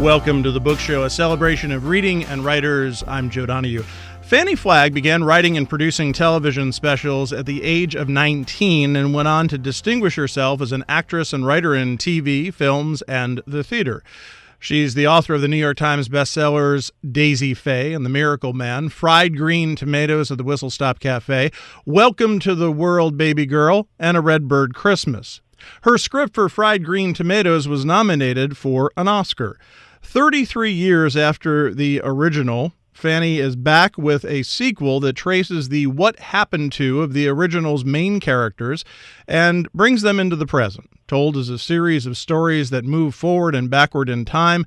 Welcome to the Book Show, a celebration of reading and writers. I'm Joe Donahue. Fannie Flagg began writing and producing television specials at the age of 19 and went on to distinguish herself as an actress and writer in TV, films, and the theater. She's the author of the New York Times bestsellers Daisy Faye and The Miracle Man, Fried Green Tomatoes at the Whistle Stop Café, Welcome to the World, Baby Girl, and A Redbird Christmas. Her script for Fried Green Tomatoes was nominated for an Oscar. 33 years after the original, Fannie is back with a sequel that traces the what happened to of the original's main characters and brings them into the present, told as a series of stories that move forward and backward in time,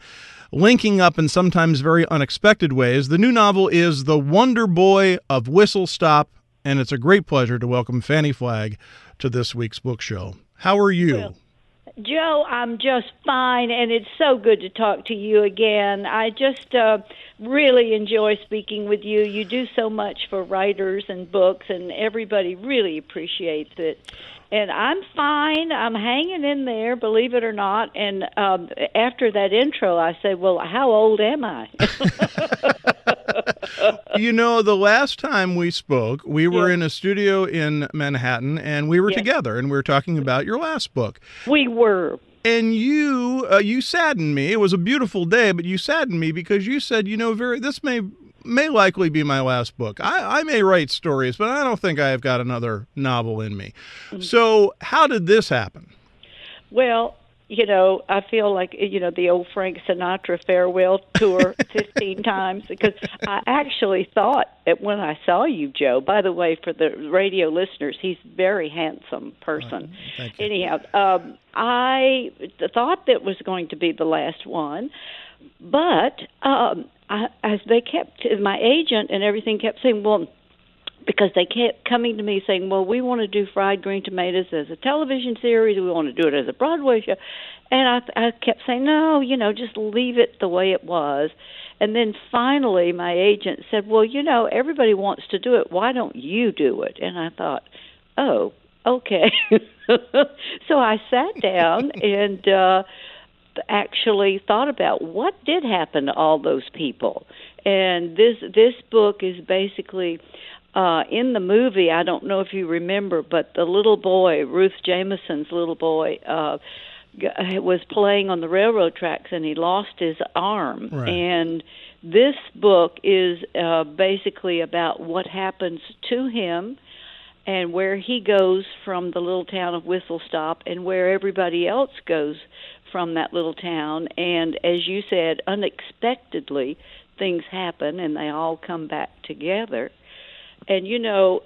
linking up in sometimes very unexpected ways. The new novel is The Wonder Boy of Whistle Stop, and it's a great pleasure to welcome Fannie Flagg to this week's book show. How are you? Well, Joe, I'm just fine, and it's so good to talk to you again. I just really enjoy speaking with you. You do so much for writers and books, and everybody really appreciates it. And I'm fine. I'm hanging in there, believe it or not. And after that intro, I said, well, how old am I? You know, the last time we spoke, we were in a studio in Manhattan, and we were together, and we were talking about your last book. We were. And you saddened me. It was a beautiful day, but you saddened me because you said, you know, this may likely be my last book. I may write stories, but I don't think I have got another novel in me. So how did this happen? Well, you know, I feel like, you know, the old Frank Sinatra farewell tour 15 times, because I actually thought when I saw you, Joe, by the way, for the radio listeners, he's a very handsome person. Thank you. Anyhow, I thought that was going to be the last one, but as they kept, my agent and everything kept saying, well, because they kept coming to me saying, well, we want to do Fried Green Tomatoes as a television series. We want to do it as a Broadway show. And I kept saying, no, you know, just leave it the way it was. And then finally my agent said, well, you know, everybody wants to do it. Why don't you do it? And I thought, oh, okay. So I sat down and actually thought about what did happen to all those people. And this book is basically... in the movie, I don't know if you remember, but the little boy, Ruth Jameson's little boy, was playing on the railroad tracks and he lost his arm. Right. And this book is basically about what happens to him and where he goes from the little town of Whistle Stop and where everybody else goes from that little town. And as you said, unexpectedly, things happen and they all come back together. And, you know,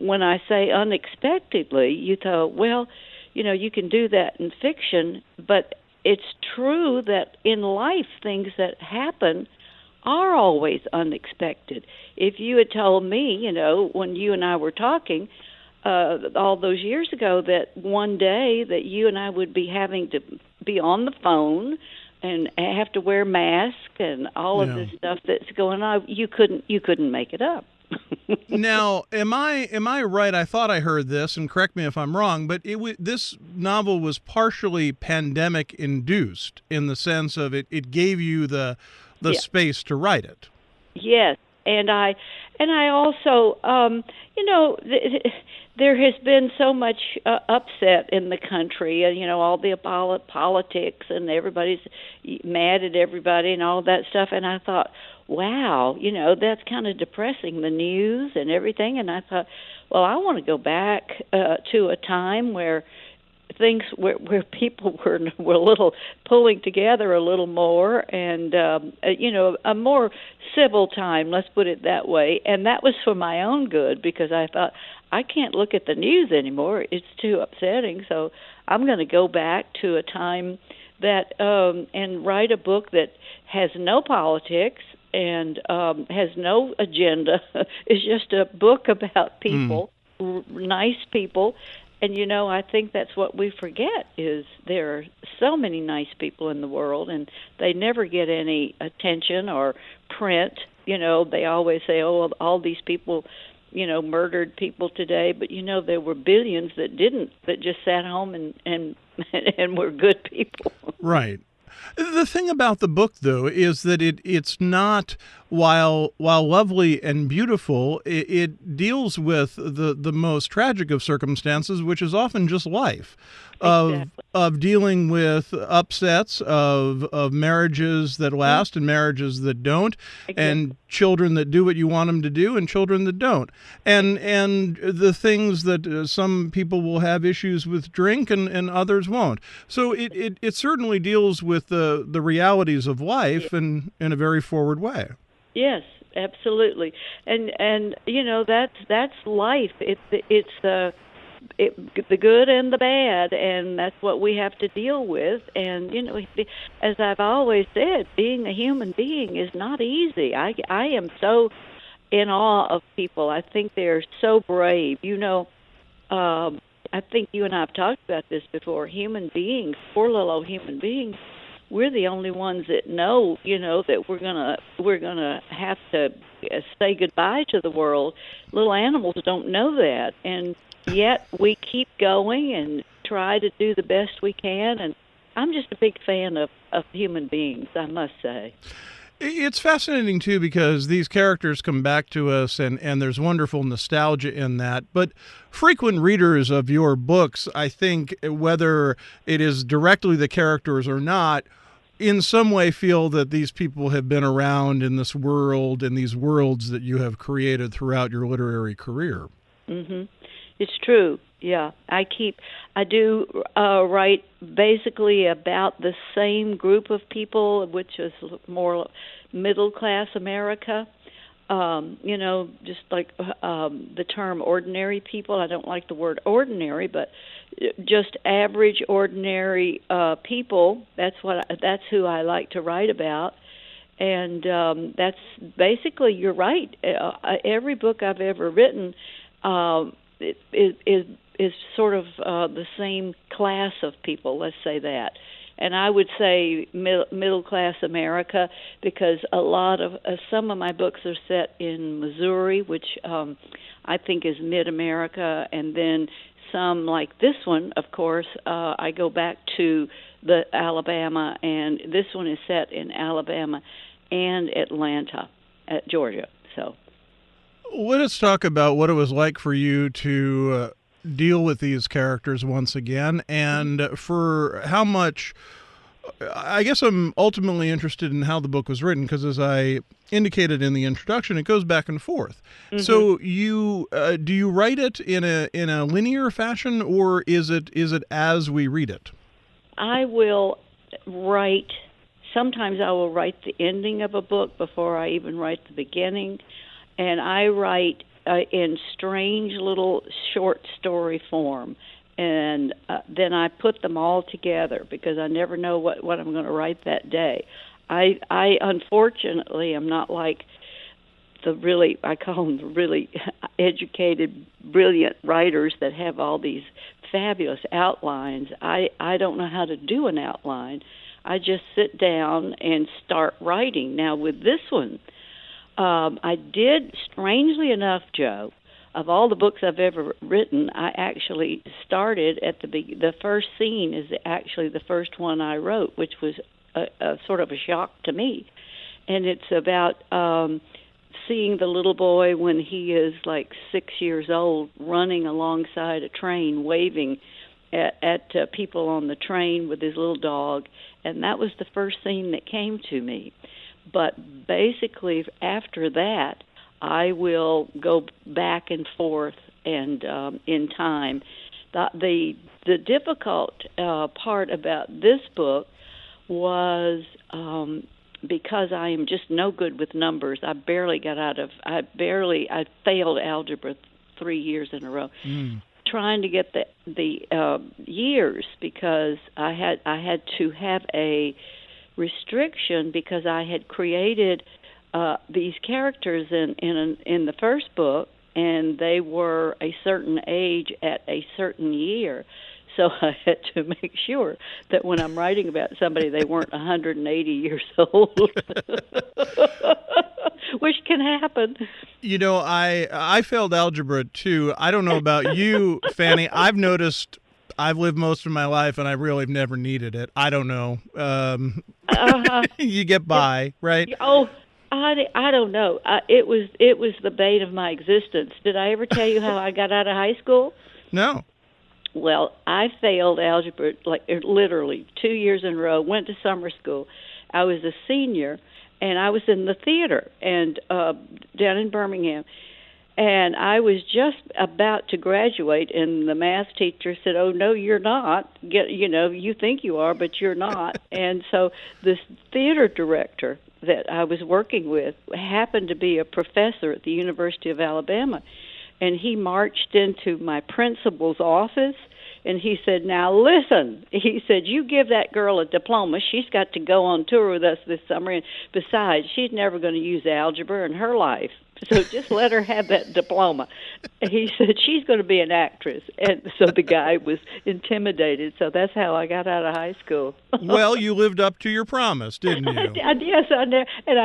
when I say unexpectedly, you thought, well, you know, you can do that in fiction, but it's true that in life things that happen are always unexpected. If you had told me, you know, when you and I were talking all those years ago that one day that you and I would be having to be on the phone and have to wear masks and all of this stuff that's going on, you couldn't make it up. Now, am I right? I thought I heard this, and correct me if I'm wrong, but this novel was partially pandemic induced in the sense of it gave you the space to write it. Yes, and I also, you know, there has been so much upset in the country, you know, all the politics and everybody's mad at everybody and all that stuff, and I thought, wow, you know, that's kind of depressing, the news and everything. And I thought, well, I want to go back to a time where things where people were a little pulling together a little more and, you know, a more civil time, let's put it that way. And that was for my own good because I thought, I can't look at the news anymore. It's too upsetting. So I'm going to go back to a time that and write a book that has no politics and has no agenda. It's just a book about people, nice people. And, you know, I think that's what we forget is there are so many nice people in the world, and they never get any attention or print. You know, they always say, oh, all these people, you know, murdered people today. But, you know, there were billions that didn't, that just sat home and were good people. Right. The thing about the book, though, is that it's not, while lovely and beautiful, it deals with the most tragic of circumstances, which is often just life, Exactly. of dealing with upsets of marriages that last and marriages that don't, Exactly. and children that do what you want them to do and children that don't, and the things that some people will have issues with drink and others won't. So it certainly deals with the realities of Yeah. life in a very forward way. Yes, absolutely. And that's life. It's the good and the bad, and that's what we have to deal with. And as I've always said, being a human being is not easy. I am so in awe of people. I think they're so brave. I think you and I have talked about this before. Human beings, poor little old human beings, we're the only ones that know, that we're gonna have to say goodbye to the world. Little animals don't know that, and yet we keep going and try to do the best we can. And I'm just a big fan of human beings, I must say. It's fascinating, too, because these characters come back to us, and there's wonderful nostalgia in that. But frequent readers of your books, I think, whether it is directly the characters or not, in some way feel that these people have been around in this world and these worlds that you have created throughout your literary career. Mhm. It's true. Yeah, I do write basically about the same group of people, which is more middle class America. Just like the term ordinary people. I don't like the word ordinary, but just average, ordinary people. That's who I like to write about. And that's basically, you're right. Every book I've ever written is sort of the same class of people. Let's say that. And I would say middle class America, because a lot of some of my books are set in Missouri, which I think is mid America, and then some like this one. Of course, I go back to the Alabama, and this one is set in Alabama and Atlanta, at Georgia. So. Let us talk about what it was like for you to deal with these characters once again, and for how much. I guess I'm ultimately interested in how the book was written, because, as I indicated in the introduction, it goes back and forth. Hmm. So, you do you write it in a linear fashion, or is it as we read it? I will write. Sometimes I will write the ending of a book before I even write the beginning, and I write in strange little short story form, and then I put them all together because I never know what I'm going to write that day. I unfortunately am not like I call them the really educated, brilliant writers that have all these fabulous outlines. I don't know how to do an outline. I just sit down and start writing. Now with this one, I did, strangely enough, Joe, of all the books I've ever written, I actually started at the first scene is actually the first one I wrote, which was a sort of a shock to me. And it's about seeing the little boy when he is like 6 years old, running alongside a train, waving at people on the train with his little dog. And that was the first scene that came to me. But basically, after that, I will go back and forth and in time. The difficult part about this book was because I am just no good with numbers. I failed algebra 3 years in a row. Trying to get the years, because I had to have a restriction, because I had created these characters in the first book, and they were a certain age at a certain year. So I had to make sure that when I'm writing about somebody, they weren't 180 years old, which can happen. I failed algebra too. I don't know about you, Fanny. I've noticed I've lived most of my life, and I really have never needed it. I don't know. You get by, right? Oh, I don't know. It was the bane of my existence. Did I ever tell you how I got out of high school? No. Well, I failed algebra like literally 2 years in a row. Went to summer school. I was a senior, and I was in the theater and down in Birmingham. And I was just about to graduate, and the math teacher said, "Oh no, you're not. You think you are, but you're not." And so this theater director that I was working with happened to be a professor at the University of Alabama, and he marched into my principal's office. And he said, "Now listen," he said, "you give that girl a diploma. She's got to go on tour with us this summer. And besides, she's never going to use algebra in her life. So just let her have that diploma." He said, "She's going to be an actress." And so the guy was intimidated. So that's how I got out of high school. Well, you lived up to your promise, didn't you? Yes, I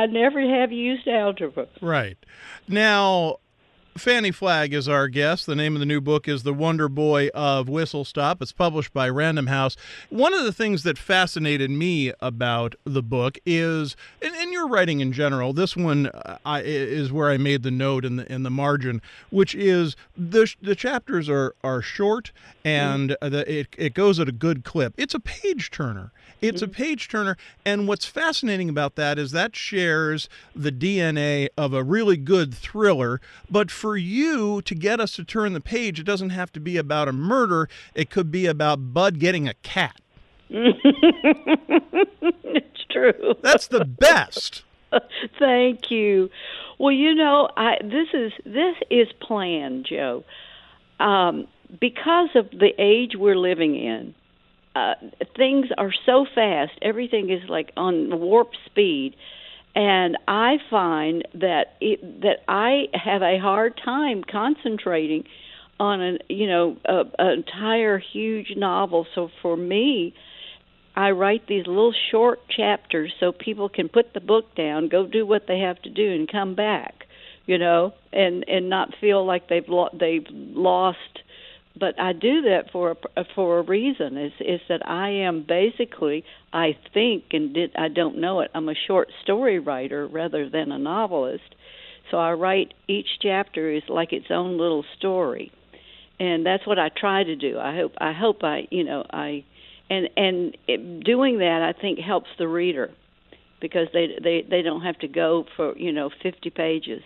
never have used algebra. Right. Now, Fannie Flagg is our guest. The name of the new book is The Wonder Boy of Whistle Stop. It's published by Random House. One of the things that fascinated me about the book is, in your writing in general, this one is where I made the note in the margin, which is the chapters are short and it goes at a good clip. It's a page turner. It's a page turner, and what's fascinating about that is that shares the DNA of a really good thriller, but for you to get us to turn the page, it doesn't have to be about a murder. It could be about Bud getting a cat. It's true. That's the best. Thank you. Well, this is planned, Joe, because of the age we're living in. Things are so fast. Everything is like on warp speed, and I find that I have a hard time concentrating on an entire huge novel. So for me, I write these little short chapters so people can put the book down, go do what they have to do, and come back, and not feel like they've lost. But I do that for a reason. Is that I am basically, I think, I don't know it, I'm a short story writer rather than a novelist. So I write each chapter is like its own little story, and that's what I try to do. I hope doing that I think helps the reader because they don't have to go for 50 pages.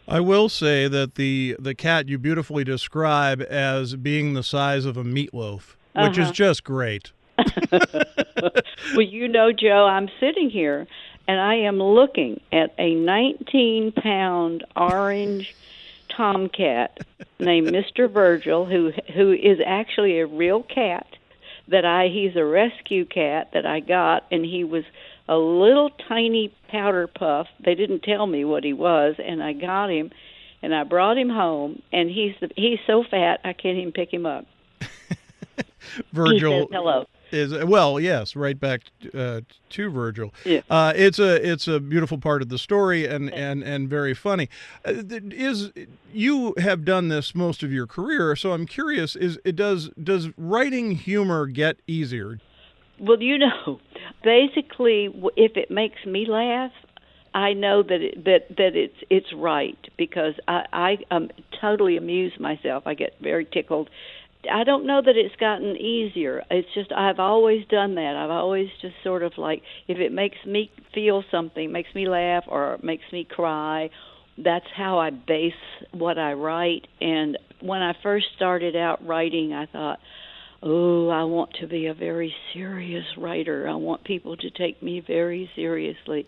I will say that the cat you beautifully describe as being the size of a meatloaf, which is just great. Well, Joe, I'm sitting here, and I am looking at a 19-pound orange tomcat named Mr. Virgil, who is actually a real cat. He's a rescue cat that I got, and he was a little tiny powder puff. They didn't tell me what he was, and I got him, and I brought him home, and he's so fat I can't even pick him up. Virgil he says hello. Yes, right back to Virgil. Yeah. It's a beautiful part of the story and very funny. You have done this most of your career, so I'm curious: does writing humor get easier? Well, basically, if it makes me laugh, I know that it's right because I totally amuse myself. I get very tickled. I don't know that it's gotten easier. It's just I've always done that. I've always just sort of like if it makes me feel something, makes me laugh or makes me cry, that's how I base what I write. And when I first started out writing, I thought, oh, I want to be a very serious writer. I want people to take me very seriously.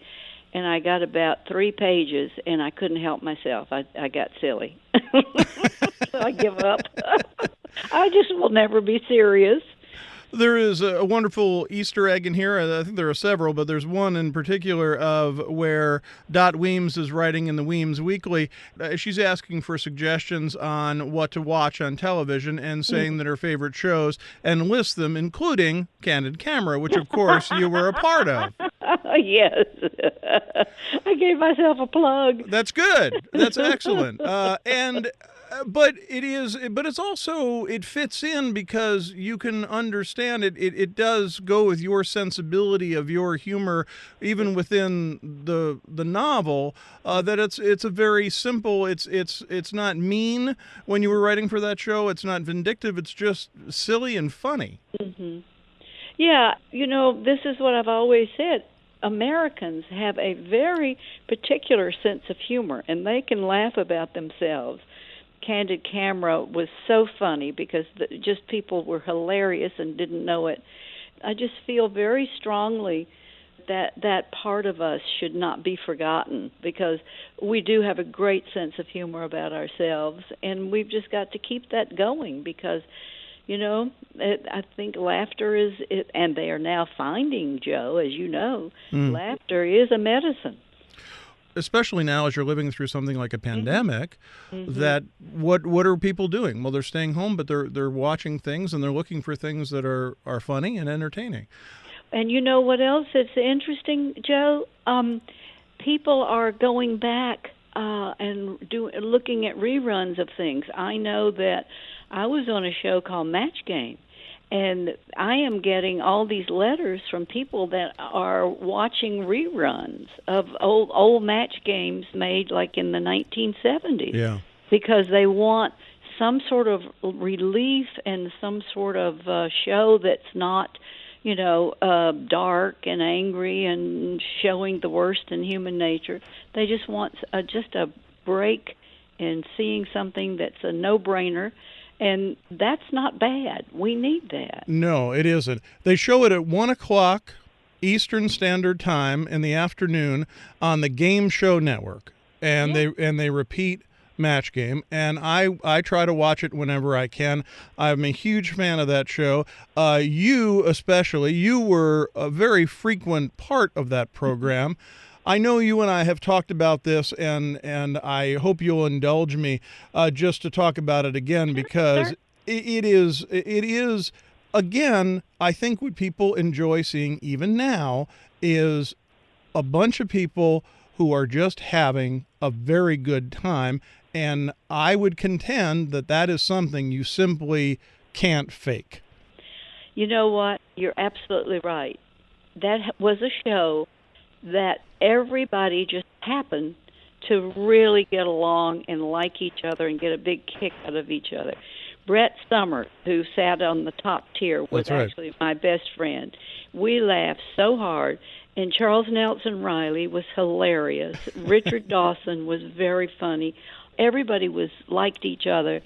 And I got about 3 pages, and I couldn't help myself. I got silly. So I give up. I just will never be serious. There is a wonderful Easter egg in here. I think there are several, but there's one in particular of where Dot Weems is writing in the Weems Weekly. She's asking for suggestions on what to watch on television and saying that her favorite shows and lists them, including Candid Camera, which, of course, you were a part of. Yes. I gave myself a plug. That's good. That's excellent. And But it is, but it's also, it fits in because you can understand it. It does go with your sensibility of your humor, even within the novel. That it's a very simple. It's not mean when you were writing for that show. It's not vindictive. It's just silly and funny. Hmm. Yeah, this is what I've always said. Americans have a very particular sense of humor, and they can laugh about themselves. Candid Camera was so funny because just people were hilarious and didn't know it. I just feel very strongly that that part of us should not be forgotten because we do have a great sense of humor about ourselves, and we've just got to keep that going because I think laughter is, and they are now finding, Joe, as you know, laughter is a medicine. Especially now as you're living through something like a pandemic, Mm-hmm. that what are people doing? Well, they're staying home, but they're watching things and they're looking for things that are funny and entertaining. And you know what else is interesting, Joe? People are going back and looking at reruns of things. I know that I was on a show called Match Game, and I am getting all these letters from people that are watching reruns of old match games made like in the 1970s Yeah. because they want some sort of relief and some sort of show that's not, dark and angry and showing the worst in human nature. They just want just a break in seeing something that's a no-brainer. And that's not bad. We need that. No, it isn't. They show it at 1 o'clock Eastern Standard Time in the afternoon on the Game Show Network, and Yeah. they repeat Match Game, and I try to watch it whenever I can. I'm a huge fan of that show. You especially, you were a very frequent part of that program. I know you and I have talked about this, and I hope you'll indulge me just to talk about it again because Sure. it is again. I think what people enjoy seeing even now is a bunch of people who are just having a very good time, and I would contend that that is something you simply can't fake. You know what? You're absolutely right. That was a show that everybody just happened to really get along and like each other and get a big kick out of each other. Brett Summers, who sat on the top tier, was That's right. actually my best friend. We laughed so hard. And Charles Nelson Riley was hilarious. Richard Dawson was very funny. Everybody liked each other.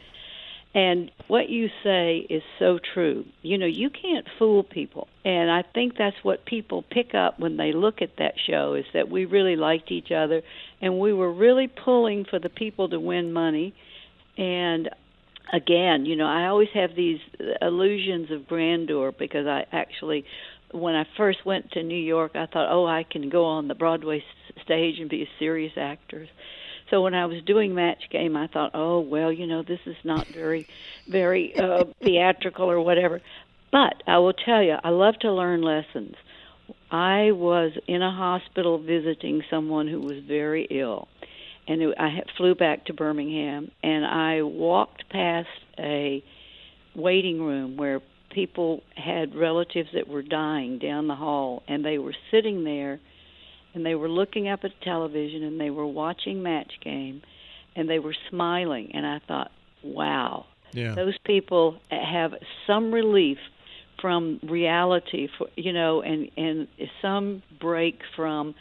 And what you say is so true. You can't fool people. And I think that's what people pick up when they look at that show is that we really liked each other and we were really pulling for the people to win money. And again, I always have these illusions of grandeur because I actually, when I first went to New York, I thought, I can go on the Broadway stage and be a serious actor. So when I was doing Match Game, I thought, this is not very, very theatrical or whatever. But I will tell you, I love to learn lessons. I was in a hospital visiting someone who was very ill, and I flew back to Birmingham, and I walked past a waiting room where people had relatives that were dying down the hall, and they were sitting there and they were looking up at television and they were watching Match Game and they were smiling, and I thought, wow, Yeah. those people have some relief from reality and some break from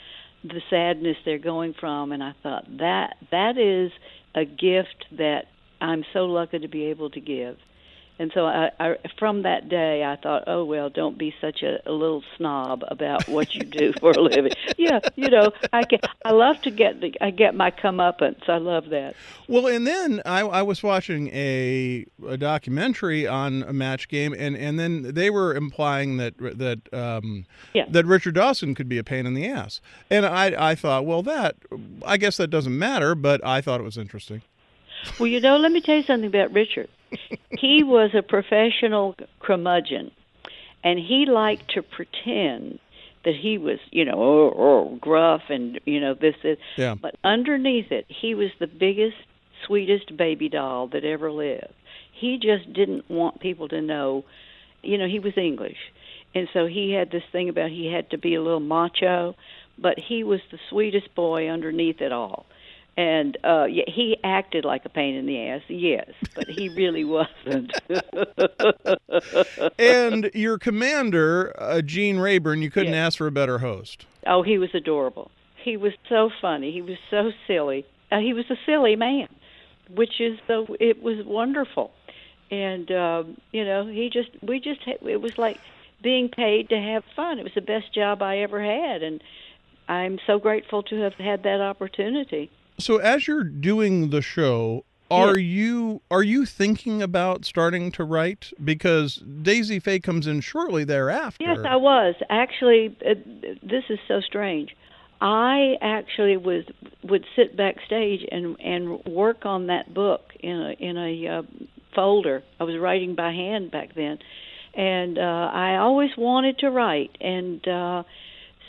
the sadness they're going from. And I thought that is a gift that I'm so lucky to be able to give. And so I from that day, I thought, don't be such a little snob about what you do for a living. Yeah, I love to get my comeuppance. I love that. Well, and then I was watching a documentary on a Match Game, and then they were implying that Yeah. that Richard Dawson could be a pain in the ass, and I thought, well, I guess that doesn't matter, but I thought it was interesting. Well, let me tell you something about Richard. He was a professional curmudgeon, and he liked to pretend that he was, gruff and, this is. Yeah. But underneath it, he was the biggest sweetest baby doll that ever lived. He just didn't want people to know, he was English. And so he had this thing about he had to be a little macho, but he was the sweetest boy underneath it all. And yeah, he acted like a pain in the ass, yes, but he really wasn't. And your commander, Gene Rayburn, you couldn't Yes. ask for a better host. Oh, he was adorable. He was so funny. He was so silly. He was a silly man, it was wonderful. And it was like being paid to have fun. It was the best job I ever had, and I'm so grateful to have had that opportunity. So as you're doing the show, are you thinking about starting to write? Because Daisy Faye comes in shortly thereafter. Yes, I was. Actually, this is so strange. I actually would sit backstage and work on that book in a folder. I was writing by hand back then, and I always wanted to write. And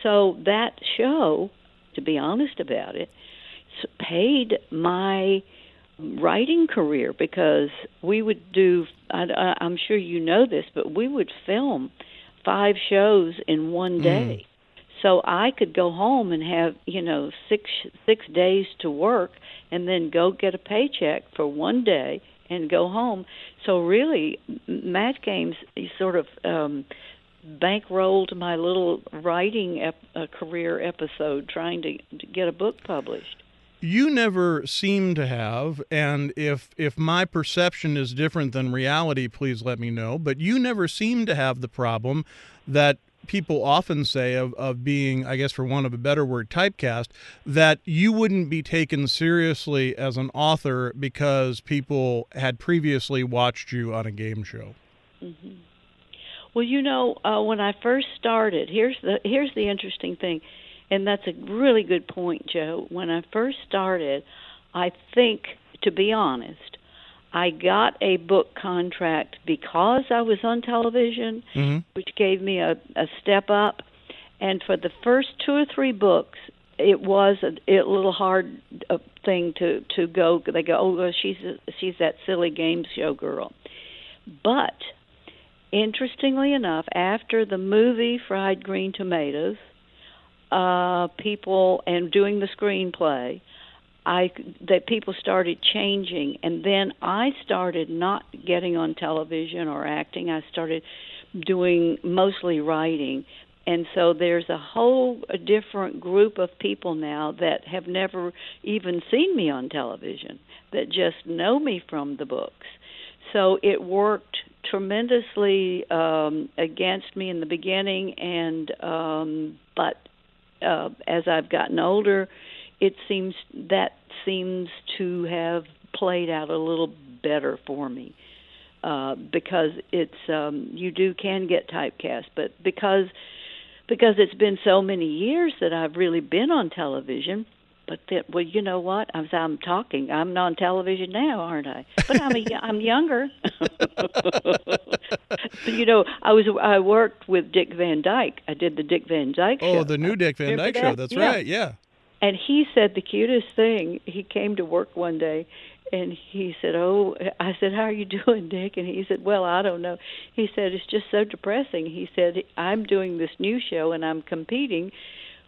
so that show, to be honest about it, paid my writing career, because we would do, I'm sure you know this, but we would film 5 shows in one day. So I could go home and have, 6 days to work and then go get a paycheck for one day and go home. So really, Match Games sort of bankrolled my little writing career episode trying to get a book published. You never seem to have, and if my perception is different than reality, please let me know, but you never seem to have the problem that people often say of being, I guess for want of a better word, typecast, that you wouldn't be taken seriously as an author because people had previously watched you on a game show. Mm-hmm. Well, when I first started, here's the interesting thing. And that's a really good point, Joe. When I first started, I think, to be honest, I got a book contract because I was on television, which gave me a step up. And for the first 2 or 3 books, it was a little hard thing to go. They go, oh, well, she's that silly game show girl. But interestingly enough, after the movie Fried Green Tomatoes, people and doing the screenplay, that people started changing, and then I started not getting on television or acting. I started doing mostly writing, and so there's a whole different group of people now that have never even seen me on television, that just know me from the books. So it worked tremendously against me in the beginning, and but as I've gotten older, it seems to have played out a little better for me, because it's you can get typecast, but because it's been so many years that I've really been on television. But well, you know what? I'm talking. I'm on television now, aren't I? But I'm younger. I worked with Dick Van Dyke. I did the Dick Van Dyke show. Oh, the new Dick Van Dyke show. That's right. Yeah. And he said the cutest thing. He came to work one day, and he said, "Oh," I said, "How are you doing, Dick?" And he said, "Well, I don't know." He said, "It's just so depressing." He said, "I'm doing this new show, and I'm competing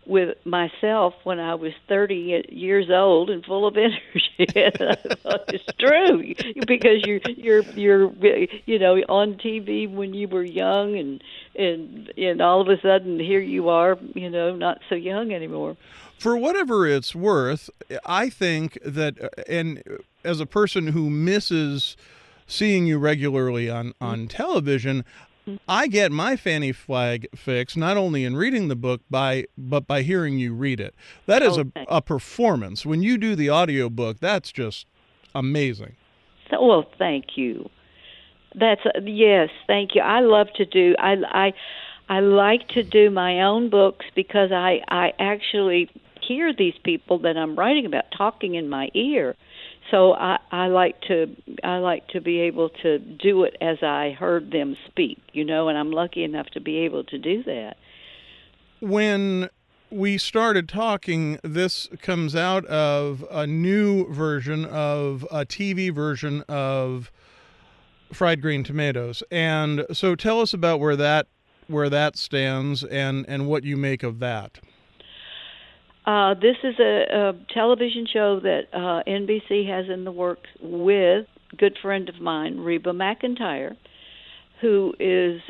with myself when I was 30 years old and full of energy." And I thought, it's true, because you're on TV when you were young, and all of a sudden here you are, not so young anymore. For whatever it's worth, I think that, and as a person who misses seeing you regularly on television, I get my Fannie Flagg fix not only in reading the book but by hearing you read it. That is a performance. When you do the audiobook, that's just amazing. Well, thank you. Yes, thank you. I love to do. I like to do my own books because I actually hear these people that I'm writing about talking in my ear. So I like to be able to do it as I heard them speak, and I'm lucky enough to be able to do that. When we started talking, this comes out of a new version of a TV version of Fried Green Tomatoes. And so tell us about where that stands and what you make of that. This is a television show that NBC has in the works with a good friend of mine, Reba McEntire, who is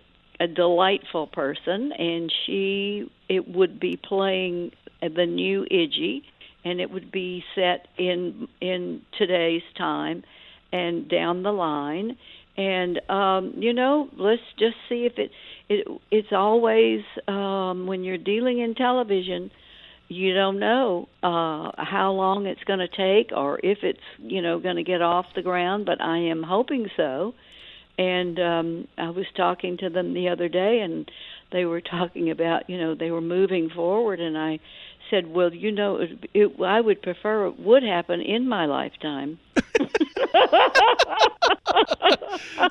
a delightful person, and it would be playing the new Iggy, and it would be set in today's time and down the line. And let's just see if it's always when you're dealing in television, you don't know how long it's going to take or if it's going to get off the ground, but I am hoping so. And I was talking to them the other day, and they were talking about they were moving forward, and I said, well, I would prefer it would happen in my lifetime.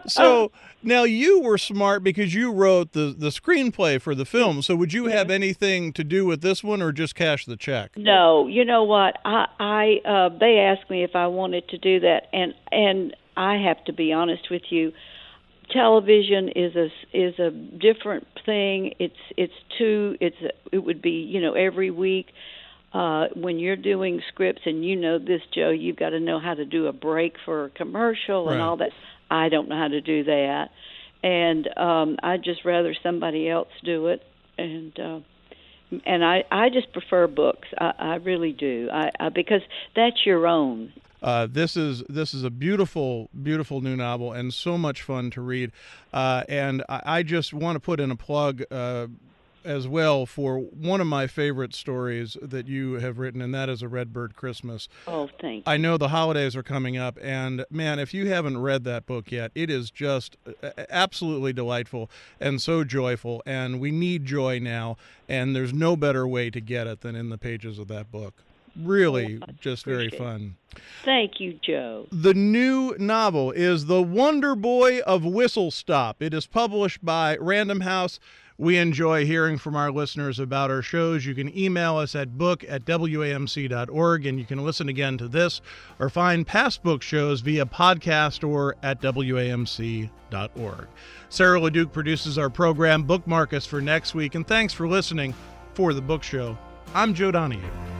So now you were smart because you wrote the screenplay for the film. So would you have anything to do with this one or just cash the check? No, you know what? I they asked me if I wanted to do that, and I have to be honest with you. Television is a different thing. It would be every week. When you're doing scripts, and this, Joe, you've got to know how to do a break for a commercial and all that. I don't know how to do that, and I'd just rather somebody else do it. And I just prefer books. I really do. Because that's your own. This is a beautiful, beautiful new novel and so much fun to read. And I just want to put in a plug as well for one of my favorite stories that you have written, and that is A Redbird Christmas. Oh, thank you. I know the holidays are coming up, and man, if you haven't read that book yet, it is just absolutely delightful and so joyful, and we need joy now, and there's no better way to get it than in the pages of that book. Really, just very fun. Thank you, Joe. The new novel is The Wonder Boy of Whistle Stop. It is published by Random House. We enjoy hearing from our listeners about our shows. You can email us at book@wamc.org, and you can listen again to this or find past book shows via podcast or at wamc.org. Sarah LeDuc produces our program. Bookmark us for next week, and thanks for listening. For The Book Show, I'm Joe Donahue.